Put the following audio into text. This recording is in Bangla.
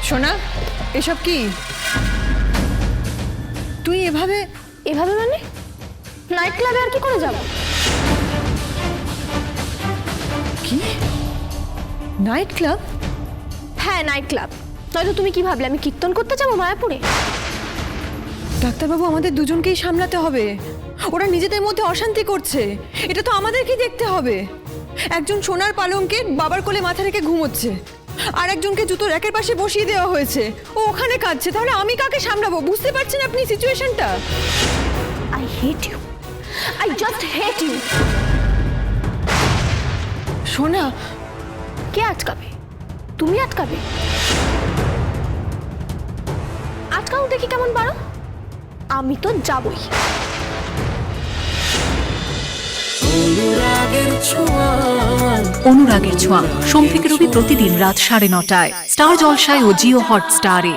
সোনা, এসব কি? তুই এভাবে এভাবে মানে নাইট ক্লাবে আর কি করে যাব? কি? Night club? হ্যাঁ নাইট ক্লাব। নয়তো তুমি কি ভাবলে আমি কীর্তন করতে যাবো মায়াপুরে? ডাক্তারবাবু, আমাদের দুজনকেই সামলাতে হবে। ওরা নিজেদের মধ্যে অশান্তি করছে, এটা তো আমাদেরকেই দেখতে হবে। একজন সোনার পালঙ্কে বাবার কোলে মাথা রেখে ঘুমোচ্ছে, আর একজনকে জুতো র্যাকের পাশে বসিয়ে দেওয়া হয়েছে, ও ওখানে কাঁদছে। তাহলে আমি কাকে সামলাবো? বুঝতে পারছেন আপনি সিচুয়েশনটা? I hate you, I just hate you. সোনা, কে আটকাবে? তুমি আটকাবে? আটকাও দেখি কেমন পারো। আমি তো যাবই। অনুরাগের ছোঁয়া সোম থেকে রবি প্রতিদিন রাত 9:30টায় স্টার জলসায় ও জিও হটস্টারে।